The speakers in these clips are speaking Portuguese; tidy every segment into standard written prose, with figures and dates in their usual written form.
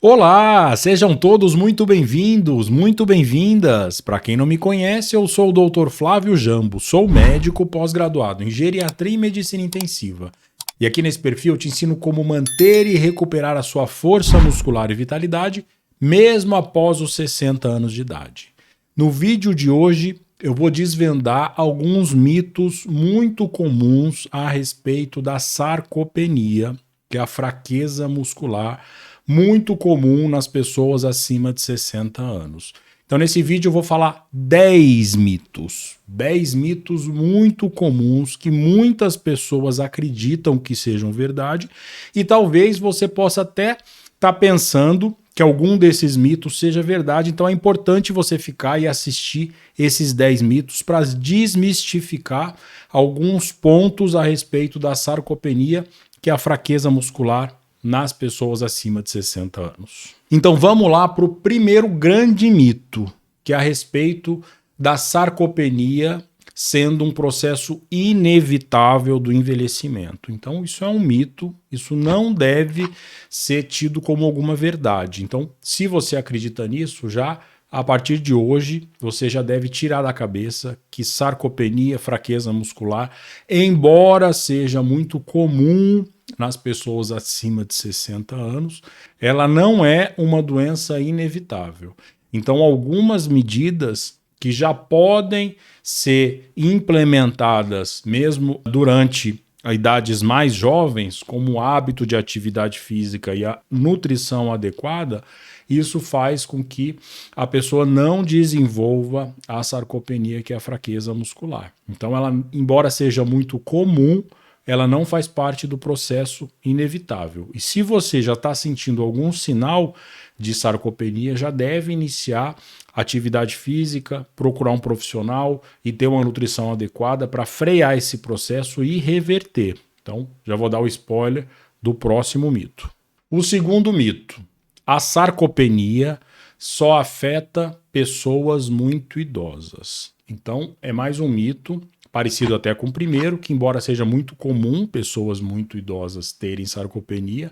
Olá, sejam todos muito bem-vindos, muito bem-vindas. Para quem não me conhece, eu sou o Dr. Flávio Jambo, sou médico pós-graduado em Geriatria e Medicina Intensiva. E aqui nesse perfil eu te ensino como manter e recuperar a sua força muscular e vitalidade, mesmo após os 60 anos de idade. No vídeo de hoje, eu vou desvendar alguns mitos muito comuns a respeito da sarcopenia, que é a fraqueza muscular muito comum nas pessoas acima de 60 anos. Então, nesse vídeo eu vou falar 10 mitos. 10 mitos muito comuns que muitas pessoas acreditam que sejam verdade e talvez você possa até estar pensando que algum desses mitos seja verdade. Então, é importante você ficar e assistir esses 10 mitos para desmistificar alguns pontos a respeito da sarcopenia, que é a fraqueza muscular nas pessoas acima de 60 anos. Então vamos lá para o primeiro grande mito, que é a respeito da sarcopenia sendo um processo inevitável do envelhecimento. Então isso é um mito, isso não deve ser tido como alguma verdade. Então, se você acredita nisso, já a partir de hoje, você já deve tirar da cabeça que sarcopenia, fraqueza muscular, embora seja muito comum nas pessoas acima de 60 anos, ela não é uma doença inevitável. Então, algumas medidas que já podem ser implementadas mesmo durante idades mais jovens, como o hábito de atividade física e a nutrição adequada, isso faz com que a pessoa não desenvolva a sarcopenia, que é a fraqueza muscular. Então, ela, embora seja muito comum, ela não faz parte do processo inevitável. E se você já está sentindo algum sinal de sarcopenia, já deve iniciar atividade física, procurar um profissional e ter uma nutrição adequada para frear esse processo e reverter. Então, já vou dar o spoiler do próximo mito. O segundo mito: a sarcopenia só afeta pessoas muito idosas. Então, é mais um mito, parecido até com o primeiro, que embora seja muito comum pessoas muito idosas terem sarcopenia,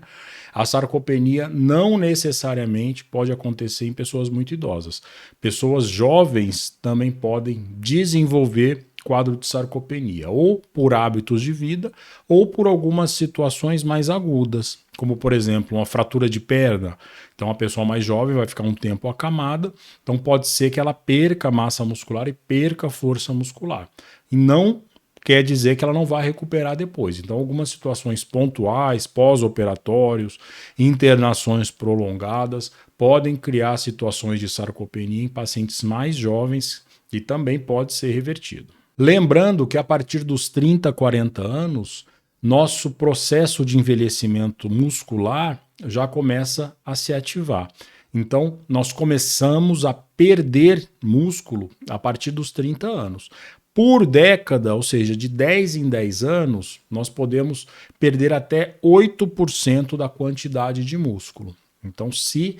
a sarcopenia não necessariamente pode acontecer em pessoas muito idosas. Pessoas jovens também podem desenvolver quadro de sarcopenia, ou por hábitos de vida, ou por algumas situações mais agudas, como por exemplo uma fratura de perna. Então a pessoa mais jovem vai ficar um tempo acamada, então pode ser que ela perca massa muscular e perca força muscular. E não quer dizer que ela não vai recuperar depois. Então algumas situações pontuais, pós-operatórios, internações prolongadas, podem criar situações de sarcopenia em pacientes mais jovens e também pode ser revertido. Lembrando que a partir dos 30, 40 anos, nosso processo de envelhecimento muscular já começa a se ativar. Então, nós começamos a perder músculo a partir dos 30 anos. Por década, ou seja, de 10 em 10 anos, nós podemos perder até 8% da quantidade de músculo. Então, se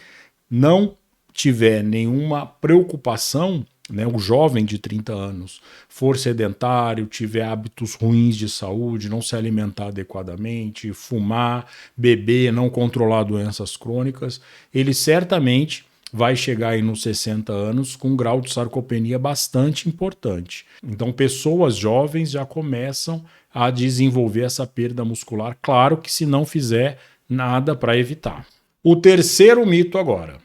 não tiver nenhuma preocupação, né, o jovem de 30 anos for sedentário, tiver hábitos ruins de saúde, não se alimentar adequadamente, fumar, beber, não controlar doenças crônicas, ele certamente vai chegar aí nos 60 anos com um grau de sarcopenia bastante importante. Então, pessoas jovens já começam a desenvolver essa perda muscular, claro que se não fizer nada para evitar. O terceiro mito agora: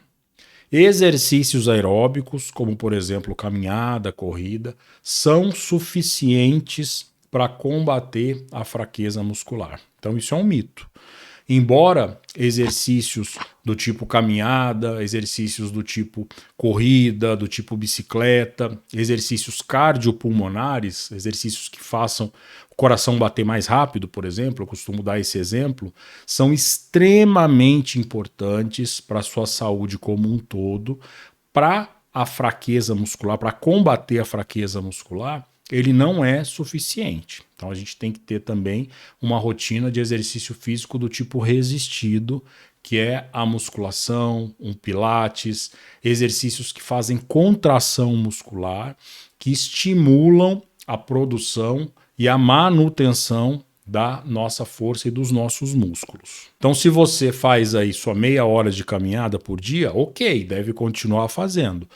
exercícios aeróbicos, como por exemplo caminhada, corrida, são suficientes para combater a fraqueza muscular. Então isso é um mito. Embora exercícios do tipo caminhada, exercícios do tipo corrida, do tipo bicicleta, exercícios cardiopulmonares, exercícios que façam o coração bater mais rápido, por exemplo, eu costumo dar esse exemplo, são extremamente importantes para a sua saúde como um todo, para a fraqueza muscular, para combater a fraqueza muscular. Ele não é suficiente. Então a gente tem que ter também uma rotina de exercício físico do tipo resistido, que é a musculação, um pilates, exercícios que fazem contração muscular, que estimulam a produção e a manutenção da nossa força e dos nossos músculos. Então, se você faz aí sua meia hora de caminhada por dia, ok, deve continuar fazendo,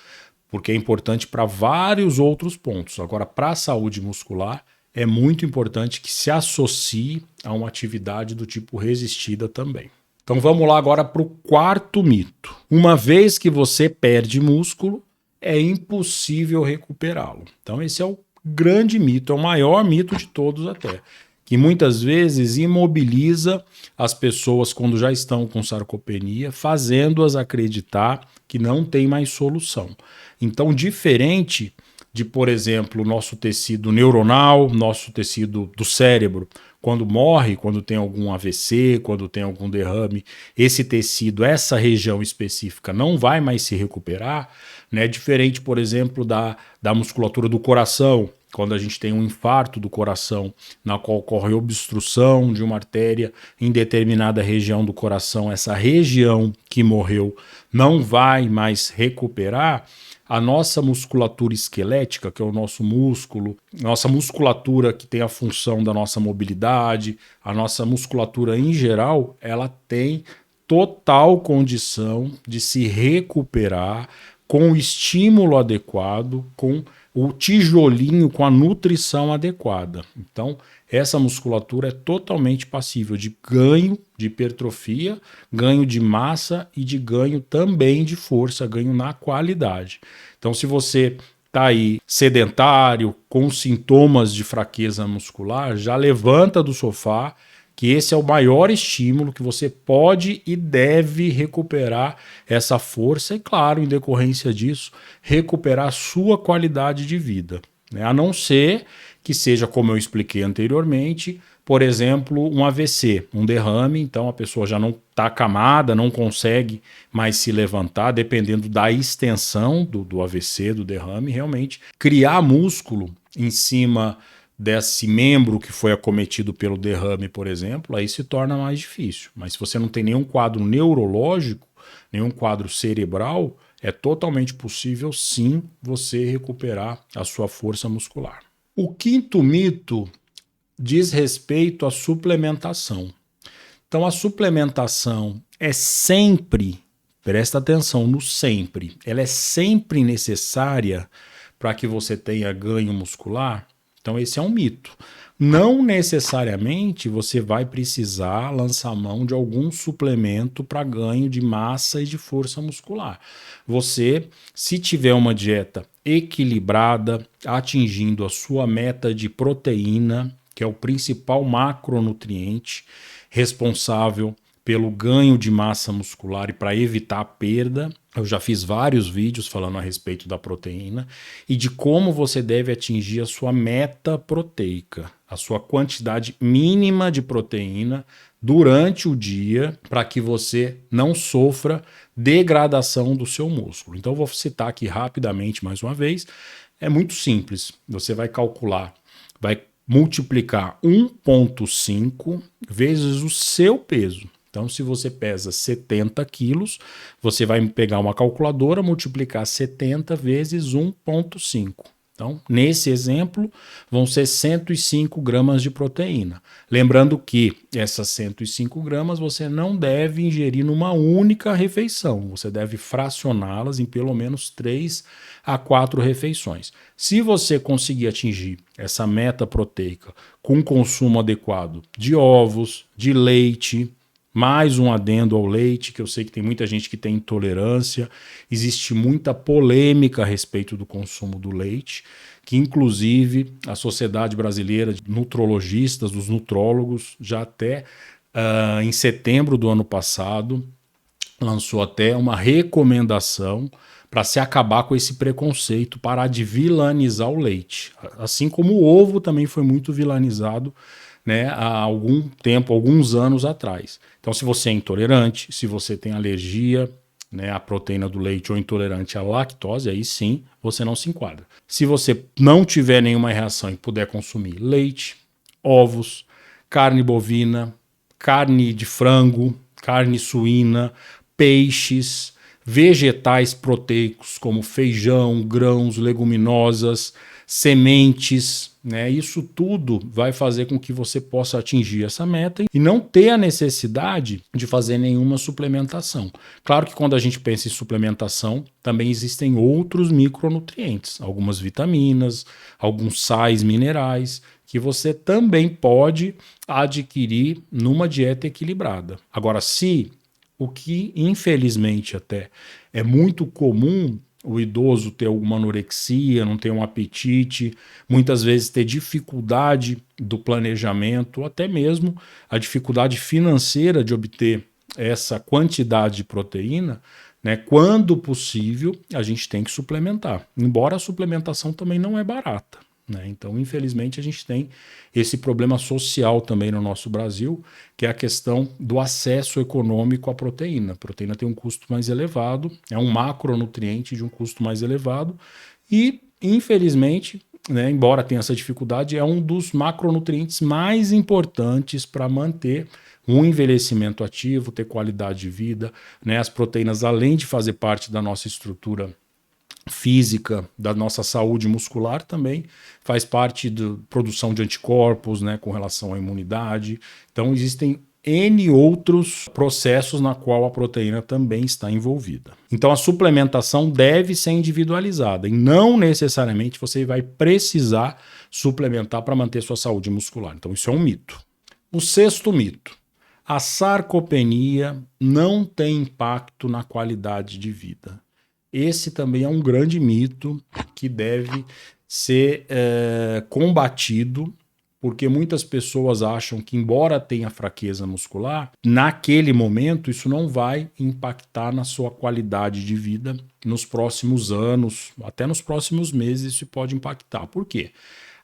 porque é importante para vários outros pontos. Agora, para a saúde muscular, é muito importante que se associe a uma atividade do tipo resistida também. Então vamos lá agora para o quarto mito. Uma vez que você perde músculo, é impossível recuperá-lo. Então esse é o grande mito, é o maior mito de todos até, que muitas vezes imobiliza as pessoas quando já estão com sarcopenia, fazendo-as acreditar que não tem mais solução. Então, diferente de, por exemplo, nosso tecido neuronal, nosso tecido do cérebro, quando morre, quando tem algum AVC, quando tem algum derrame, esse tecido, essa região específica não vai mais se recuperar, né? Diferente, por exemplo, da musculatura do coração, quando a gente tem um infarto do coração, na qual ocorre obstrução de uma artéria em determinada região do coração, essa região que morreu não vai mais recuperar. A nossa musculatura esquelética, que é o nosso músculo, nossa musculatura que tem a função da nossa mobilidade, a nossa musculatura em geral, ela tem total condição de se recuperar com o estímulo adequado, com o tijolinho, com a nutrição adequada. Então, essa musculatura é totalmente passível de ganho de hipertrofia, ganho de massa e de ganho também de força, ganho na qualidade. Então, se você está aí sedentário, com sintomas de fraqueza muscular, já levanta do sofá, que esse é o maior estímulo que você pode e deve recuperar essa força e, claro, em decorrência disso, recuperar a sua qualidade de vida, né? A não ser que seja, como eu expliquei anteriormente, por exemplo, um AVC, um derrame, então a pessoa já não está acamada, não consegue mais se levantar, dependendo da extensão do AVC, do derrame, realmente criar músculo em cima desse membro que foi acometido pelo derrame, por exemplo, aí se torna mais difícil. Mas se você não tem nenhum quadro neurológico, nenhum quadro cerebral, é totalmente possível sim você recuperar a sua força muscular. O quinto mito diz respeito à suplementação. Então a suplementação é sempre, presta atenção no sempre, ela é sempre necessária para que você tenha ganho muscular? Então esse é um mito. Não necessariamente você vai precisar lançar mão de algum suplemento para ganho de massa e de força muscular. Você, se tiver uma dieta equilibrada, atingindo a sua meta de proteína, que é o principal macronutriente responsável pelo ganho de massa muscular e para evitar a perda. Eu já fiz vários vídeos falando a respeito da proteína e de como você deve atingir a sua meta proteica, a sua quantidade mínima de proteína durante o dia para que você não sofra degradação do seu músculo. Então eu vou citar aqui rapidamente mais uma vez. É muito simples. Você vai calcular, vai multiplicar 1,5 vezes o seu peso. Então, se você pesa 70 quilos, você vai pegar uma calculadora, multiplicar 70 vezes 1,5. Então, nesse exemplo, vão ser 105 gramas de proteína. Lembrando que essas 105 gramas você não deve ingerir numa única refeição. Você deve fracioná-las em pelo menos 3 a 4 refeições. Se você conseguir atingir essa meta proteica com consumo adequado de ovos, de leite, mais um adendo ao leite, que eu sei que tem muita gente que tem intolerância, existe muita polêmica a respeito do consumo do leite, que inclusive a Sociedade Brasileira de Nutrologistas, dos nutrólogos, já até em setembro do ano passado, lançou até uma recomendação para se acabar com esse preconceito, parar de vilanizar o leite. Assim como o ovo também foi muito vilanizado, né, há algum tempo, alguns anos atrás. Então, se você é intolerante, se você tem alergia, né, à proteína do leite ou intolerante à lactose, aí sim você não se enquadra. Se você não tiver nenhuma reação e puder consumir leite, ovos, carne bovina, carne de frango, carne suína, peixes, vegetais proteicos como feijão, grãos, leguminosas, sementes, né? Isso tudo vai fazer com que você possa atingir essa meta e não ter a necessidade de fazer nenhuma suplementação. Claro que quando a gente pensa em suplementação, também existem outros micronutrientes, algumas vitaminas, alguns sais minerais, que você também pode adquirir numa dieta equilibrada. Agora, se o que infelizmente até é muito comum o idoso ter alguma anorexia, não ter um apetite, muitas vezes ter dificuldade do planejamento, ou até mesmo a dificuldade financeira de obter essa quantidade de proteína, né? Quando possível, a gente tem que suplementar. Embora a suplementação também não é barata, né? Então, infelizmente, a gente tem esse problema social também no nosso Brasil, que é a questão do acesso econômico à proteína. A proteína tem um custo mais elevado, é um macronutriente de um custo mais elevado e, infelizmente, né, embora tenha essa dificuldade, é um dos macronutrientes mais importantes para manter um envelhecimento ativo, ter qualidade de vida, né? As proteínas, além de fazer parte da nossa estrutura física, da nossa saúde muscular, também faz parte da produção de anticorpos, né, com relação à imunidade. Então existem N outros processos na qual a proteína também está envolvida. Então a suplementação deve ser individualizada e não necessariamente você vai precisar suplementar para manter sua saúde muscular. Então isso é um mito. O sexto mito: a sarcopenia não tem impacto na qualidade de vida. Esse também é um grande mito que deve ser combatido, porque muitas pessoas acham que, embora tenha fraqueza muscular, naquele momento isso não vai impactar na sua qualidade de vida nos próximos anos, até nos próximos meses isso pode impactar. Por quê?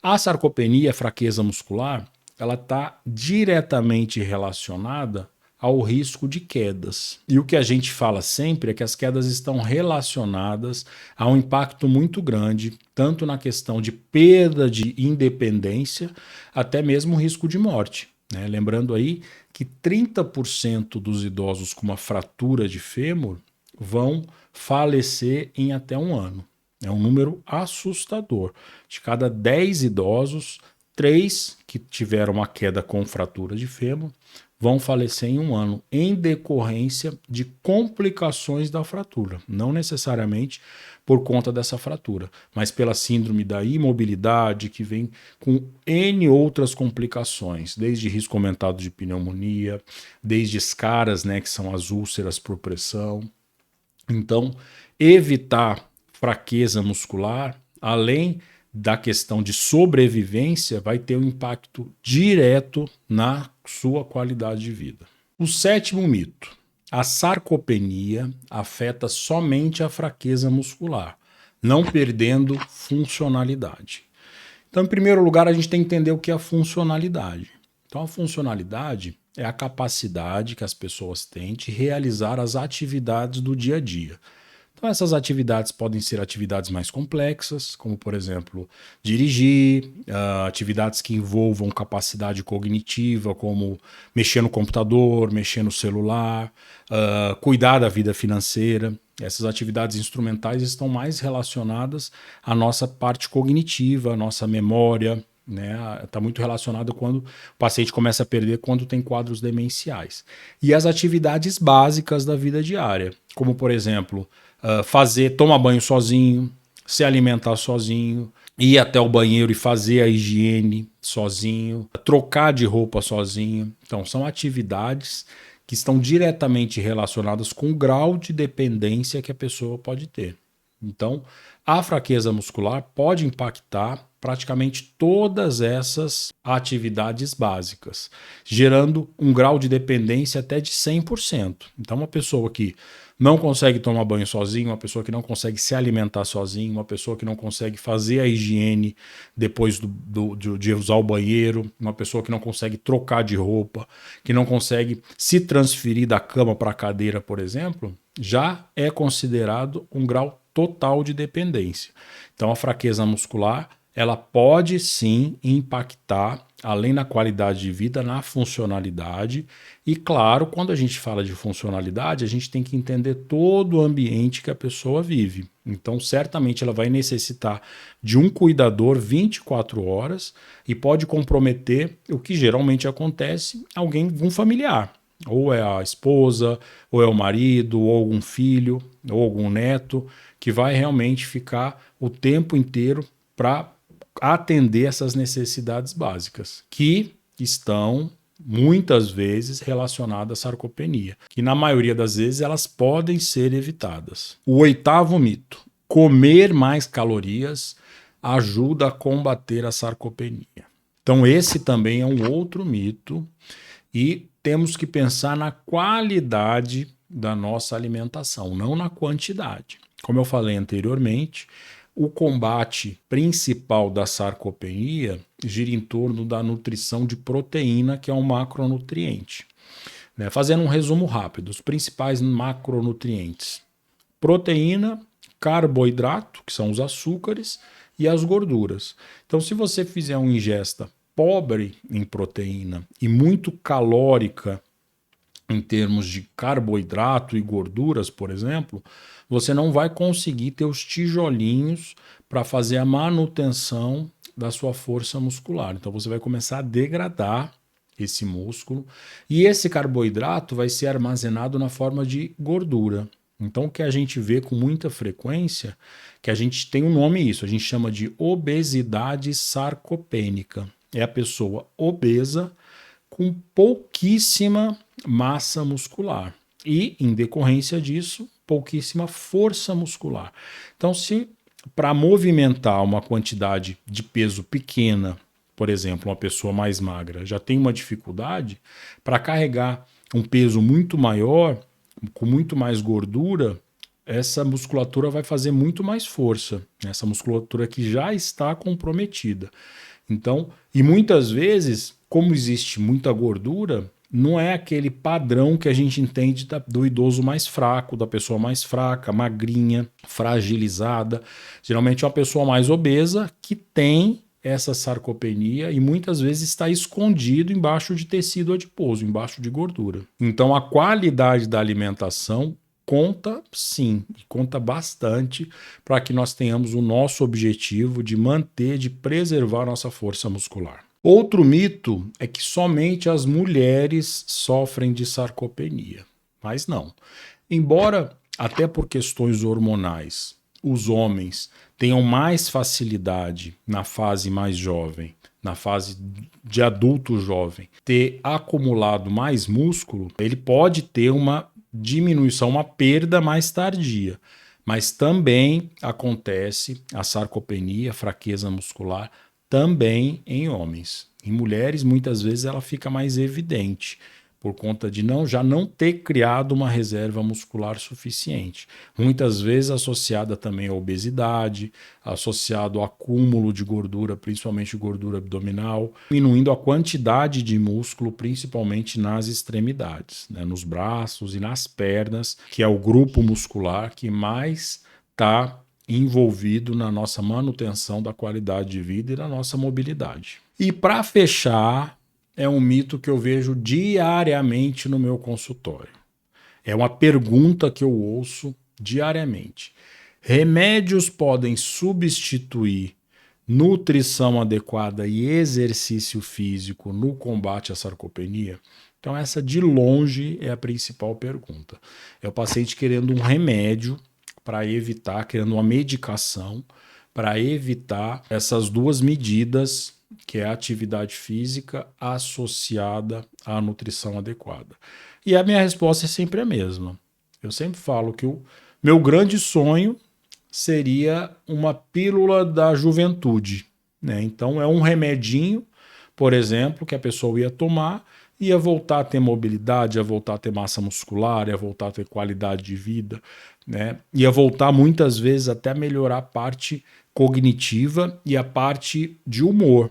A sarcopenia, a fraqueza muscular, ela está diretamente relacionada ao risco de quedas. E o que a gente fala sempre é que as quedas estão relacionadas a um impacto muito grande, tanto na questão de perda de independência, até mesmo risco de morte, né? Lembrando aí que 30% dos idosos com uma fratura de fêmur vão falecer em até um ano. É um número assustador. De cada 10 idosos, 3 que tiveram uma queda com fratura de fêmur vão falecer em um ano, em decorrência de complicações da fratura. Não necessariamente por conta dessa fratura, mas pela síndrome da imobilidade, que vem com N outras complicações, desde risco aumentado de pneumonia, desde escaras, né, que são as úlceras por pressão. Então, evitar fraqueza muscular, além da questão de sobrevivência, vai ter um impacto direto na sua qualidade de vida. O sétimo mito: a sarcopenia afeta somente a fraqueza muscular, não perdendo funcionalidade. Então, em primeiro lugar, a gente tem que entender o que é a funcionalidade. Então, a funcionalidade é a capacidade que as pessoas têm de realizar as atividades do dia a dia. Então, essas atividades podem ser atividades mais complexas, como, por exemplo, dirigir, atividades que envolvam capacidade cognitiva, como mexer no computador, mexer no celular, cuidar da vida financeira. Essas atividades instrumentais estão mais relacionadas à nossa parte cognitiva, à nossa memória, né? Está muito relacionado quando o paciente começa a perder quando tem quadros demenciais. E as atividades básicas da vida diária, como, por exemplo, tomar banho sozinho, se alimentar sozinho, ir até o banheiro e fazer a higiene sozinho, trocar de roupa sozinho. Então, são atividades que estão diretamente relacionadas com o grau de dependência que a pessoa pode ter. Então, a fraqueza muscular pode impactar praticamente todas essas atividades básicas, gerando um grau de dependência até de 100%. Então, uma pessoa que não consegue tomar banho sozinho, uma pessoa que não consegue se alimentar sozinho, uma pessoa que não consegue fazer a higiene depois de usar o banheiro, uma pessoa que não consegue trocar de roupa, que não consegue se transferir da cama para a cadeira, por exemplo, já é considerado um grau total de dependência. Então, a fraqueza muscular, ela pode sim impactar, além da qualidade de vida, na funcionalidade. E claro, quando a gente fala de funcionalidade, a gente tem que entender todo o ambiente que a pessoa vive. Então, certamente ela vai necessitar de um cuidador 24 horas e pode comprometer o que geralmente acontece, um familiar. Ou é a esposa, ou é o marido, ou algum filho, ou algum neto, que vai realmente ficar o tempo inteiro para atender essas necessidades básicas, que estão muitas vezes relacionadas à sarcopenia, que na maioria das vezes elas podem ser evitadas. O 8º mito: comer mais calorias ajuda a combater a sarcopenia. Então esse também é um outro mito e temos que pensar na qualidade da nossa alimentação, não na quantidade. Como eu falei anteriormente, o combate principal da sarcopenia gira em torno da nutrição de proteína, que é um macronutriente. Fazendo um resumo rápido, os principais macronutrientes: proteína, carboidrato, que são os açúcares, e as gorduras. Então, se você fizer uma ingesta pobre em proteína e muito calórica em termos de carboidrato e gorduras, por exemplo, você não vai conseguir ter os tijolinhos para fazer a manutenção da sua força muscular. Então você vai começar a degradar esse músculo e esse carboidrato vai ser armazenado na forma de gordura. Então o que a gente vê com muita frequência, que a gente tem um nome isso, a gente chama de obesidade sarcopênica. É a pessoa obesa com pouquíssima massa muscular e, em decorrência disso, pouquíssima força muscular. Então, se para movimentar uma quantidade de peso pequena, por exemplo, uma pessoa mais magra já tem uma dificuldade, para carregar um peso muito maior, com muito mais gordura, essa musculatura vai fazer muito mais força, essa musculatura que já está comprometida. Então, e muitas vezes, como existe muita gordura, não é aquele padrão que a gente entende do idoso mais fraco, da pessoa mais fraca, magrinha, fragilizada. Geralmente é uma pessoa mais obesa que tem essa sarcopenia e muitas vezes está escondido embaixo de tecido adiposo, embaixo de gordura. Então a qualidade da alimentação conta sim, e conta bastante para que nós tenhamos o nosso objetivo de manter, de preservar nossa força muscular. Outro mito é que somente as mulheres sofrem de sarcopenia, mas não. Embora, até por questões hormonais, os homens tenham mais facilidade na fase mais jovem, na fase de adulto jovem, ter acumulado mais músculo, ele pode ter uma diminuição, uma perda mais tardia. Mas também acontece a sarcopenia, fraqueza muscular, também em homens. Em mulheres, muitas vezes, ela fica mais evidente, por conta de já não ter criado uma reserva muscular suficiente. Muitas vezes associada também à obesidade, associado ao acúmulo de gordura, principalmente gordura abdominal, diminuindo a quantidade de músculo, principalmente nas extremidades, nos braços e nas pernas, que é o grupo muscular que mais está envolvido na nossa manutenção da qualidade de vida e da nossa mobilidade. E para fechar, é um mito que eu vejo diariamente no meu consultório. É uma pergunta que eu ouço diariamente. Remédios podem substituir nutrição adequada e exercício físico no combate à sarcopenia? Então essa de longe é a principal pergunta. É o paciente querendo um remédio para evitar, querendo uma medicação para evitar essas duas medidas, que é a atividade física associada à nutrição adequada. E a minha resposta é sempre a mesma. Eu sempre falo que o meu grande sonho seria uma pílula da juventude, Então é um remedinho, por exemplo, que a pessoa ia tomar, ia voltar a ter mobilidade, ia voltar a ter massa muscular, ia voltar a ter qualidade de vida, Ia voltar muitas vezes até a melhorar a parte cognitiva e a parte de humor,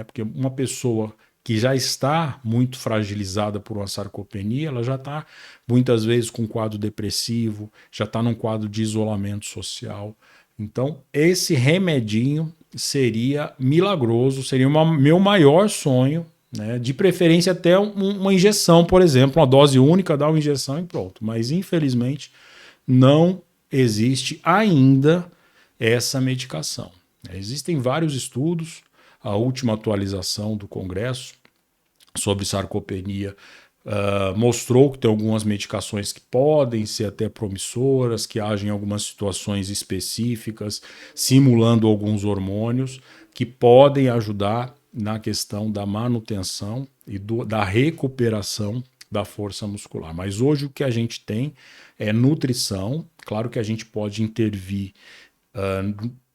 Porque uma pessoa que já está muito fragilizada por uma sarcopenia, ela já está muitas vezes com um quadro depressivo, já está num quadro de isolamento social. Então, esse remedinho seria milagroso, seria meu maior sonho, De preferência até uma injeção, por exemplo, uma dose única, dar uma injeção e pronto. Mas, infelizmente, não existe ainda essa medicação. Existem vários estudos, a última atualização do Congresso sobre sarcopenia mostrou que tem algumas medicações que podem ser até promissoras, que agem em algumas situações específicas, simulando alguns hormônios, que podem ajudar na questão da manutenção e da recuperação da força muscular. Mas hoje o que a gente tem é nutrição. Claro que a gente pode intervir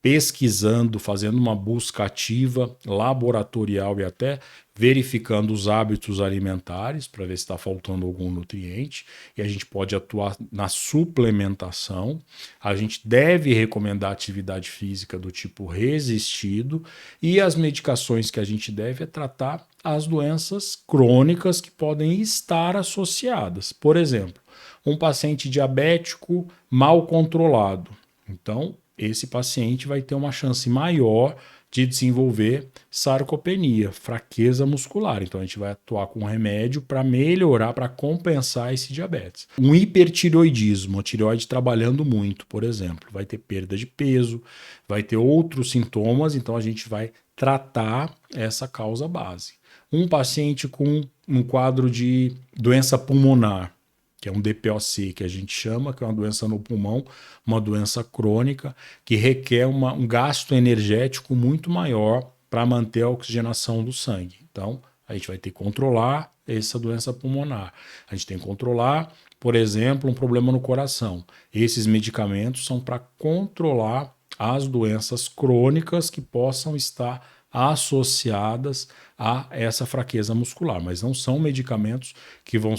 pesquisando, fazendo uma busca ativa, laboratorial e até verificando os hábitos alimentares para ver se está faltando algum nutriente, e a gente pode atuar na suplementação. A gente deve recomendar atividade física do tipo resistido, e as medicações que a gente deve é tratar as doenças crônicas que podem estar associadas. Por exemplo, um paciente diabético mal controlado. Então, esse paciente vai ter uma chance maior de desenvolver sarcopenia, fraqueza muscular. Então a gente vai atuar com remédio para melhorar, para compensar esse diabetes. Um hipertireoidismo, a tireoide trabalhando muito, por exemplo, vai ter perda de peso, vai ter outros sintomas, então a gente vai tratar essa causa base. Um paciente com um quadro de doença pulmonar, que é um DPOC, que a gente chama, que é uma doença no pulmão, uma doença crônica, que requer um gasto energético muito maior para manter a oxigenação do sangue. Então, a gente vai ter que controlar essa doença pulmonar. A gente tem que controlar, por exemplo, um problema no coração. Esses medicamentos são para controlar as doenças crônicas que possam estar associadas a essa fraqueza muscular, mas não são medicamentos que vão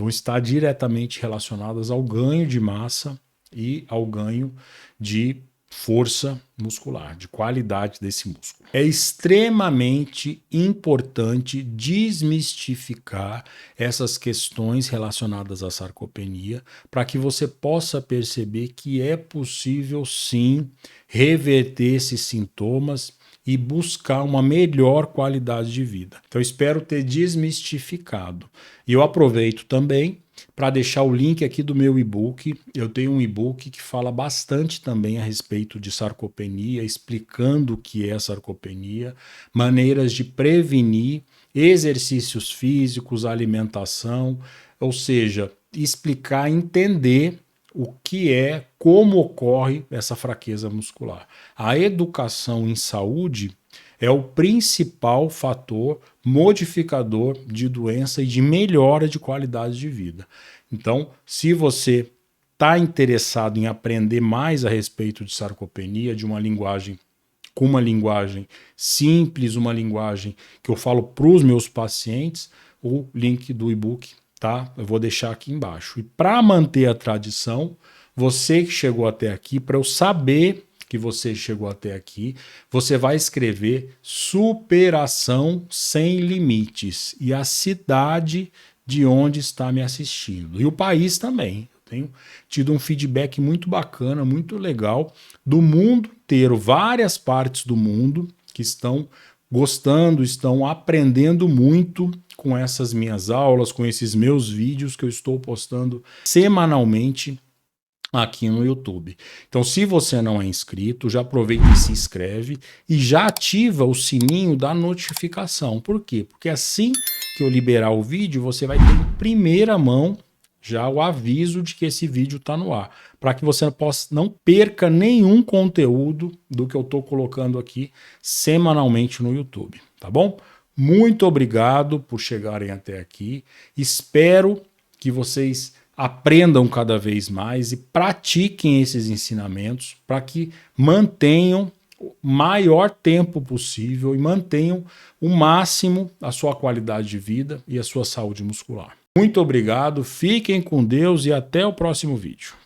estar diretamente relacionados ao ganho de massa e ao ganho de força muscular, de qualidade desse músculo. É extremamente importante desmistificar essas questões relacionadas à sarcopenia para que você possa perceber que é possível sim reverter esses sintomas e buscar uma melhor qualidade de vida. Então, eu espero ter desmistificado. E eu aproveito também para deixar o link aqui do meu e-book. Eu tenho um e-book que fala bastante também a respeito de sarcopenia, explicando o que é sarcopenia, maneiras de prevenir, exercícios físicos, alimentação, ou seja, explicar, entender o que é, como ocorre essa fraqueza muscular. A educação em saúde é o principal fator modificador de doença e de melhora de qualidade de vida. Então, se você está interessado em aprender mais a respeito de sarcopenia, de uma linguagem com uma linguagem simples, uma linguagem que eu falo para os meus pacientes, o link do e-book, tá? Eu vou deixar aqui embaixo. E para manter a tradição, você que chegou até aqui, para eu saber que você chegou até aqui, você vai escrever Superação Sem Limites e a cidade de onde está me assistindo. E o país também. Eu tenho tido um feedback muito bacana, muito legal, do mundo inteiro, várias partes do mundo que estão gostando, estão aprendendo muito com essas minhas aulas, com esses meus vídeos que eu estou postando semanalmente aqui no YouTube. Então, se você não é inscrito, já aproveita e se inscreve e já ativa o sininho da notificação. Por quê? Porque assim que eu liberar o vídeo, você vai ter em primeira mão já o aviso de que esse vídeo está no ar, para que você não perca nenhum conteúdo do que eu estou colocando aqui semanalmente no YouTube, tá bom? Muito obrigado por chegarem até aqui. Espero que vocês aprendam cada vez mais e pratiquem esses ensinamentos para que mantenham o maior tempo possível e mantenham o máximo a sua qualidade de vida e a sua saúde muscular. Muito obrigado, fiquem com Deus e até o próximo vídeo.